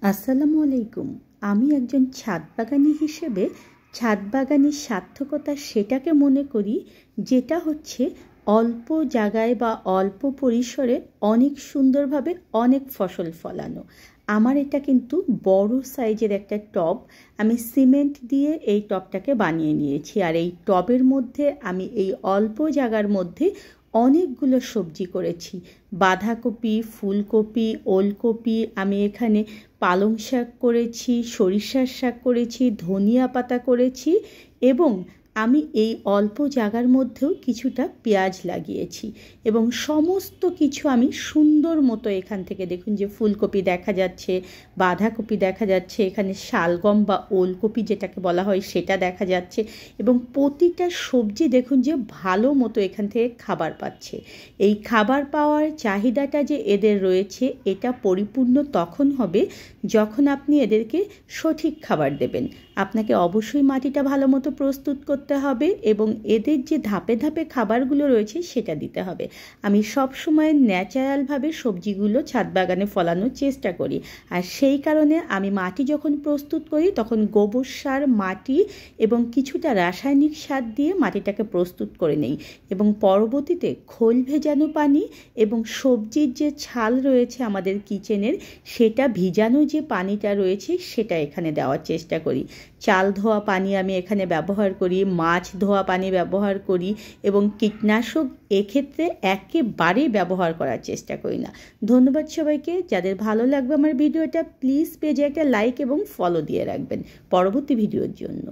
আসসালামু আলাইকুম। আমি একজন ছাদ বাগানি হিসেবে ছাদ বাগানের সার্থকতা সেটাকে মনে করি যেটা হচ্ছে অল্প জায়গায় বা অল্প পরিসরে অনেক সুন্দরভাবে অনেক ফসল ফলানো। আমার এটা কিন্তু বড় সাইজের একটা টব। আমি সিমেন্ট দিয়ে এই টবটাকে বানিয়ে নিয়েছি, আর এই টবের মধ্যে আমি এই অল্প জায়গার মধ্যে অনেকগুলো সবজি করেছি। বাঁধাকপি, ফুলকপি, ওলকপি, আমি এখানে পালং শাক করেছি, সরিষার শাক করেছি, ধনিয়া পাতা করেছি এবং আমি এই অল্প জায়গার মধ্যেও কিছুটা পেঁয়াজ লাগিয়েছি এবং সমস্ত কিছু আমি সুন্দর মতো এখান থেকে দেখুন যে ফুলকপি দেখা যাচ্ছে, বাঁধাকপি দেখা যাচ্ছে, এখানে শালগম বা ওলকপি যেটাকে বলা হয় সেটা দেখা যাচ্ছে এবং প্রতিটা সবজি দেখুন যে ভালো মতো এখান থেকে খাবার পাচ্ছে। এই খাবার পাওয়ার চাহিদাটা যে এদের রয়েছে এটা পরিপূর্ণ তখন হবে যখন আপনি এদেরকে সঠিক খাবার দেবেন। আপনাকে অবশ্যই মাটিটা ভালো মতো প্রস্তুত করতে হবে এবং এদের যে ধাপে ধাপে খাবারগুলো রয়েছে সেটা দিতে হবে। আমি সব সময় ন্যাচারালভাবে সবজিগুলো ছাদ বাগানে ফলানোর চেষ্টা করি, আর সেই কারণে আমি মাটি যখন প্রস্তুত করি তখন গোবর সার, মাটি এবং কিছুটা রাসায়নিক সার দিয়ে মাটিটাকে প্রস্তুত করে নেই এবং পরবর্তীতে খোল ভেজানো পানি এবং সবজির যে ছাল রয়েছে আমাদের কিচেনের সেটা ভিজানো যে পানিটা রয়েছে সেটা এখানে দেওয়ার চেষ্টা করি। চাল ধোয়া পানি আমি এখানে ব্যবহার করি, মাছ ধোয়া পানি ব্যবহার করি এবং কীটনাশক এক্ষেত্রে একেবারেই ব্যবহার করার চেষ্টা করি না। ধন্যবাদ সবাইকে। যাদের ভালো লাগবে আমার ভিডিওটা, প্লিজ পেজে একটা লাইক এবং ফলো দিয়ে রাখবেন পরবর্তী ভিডিওর জন্য।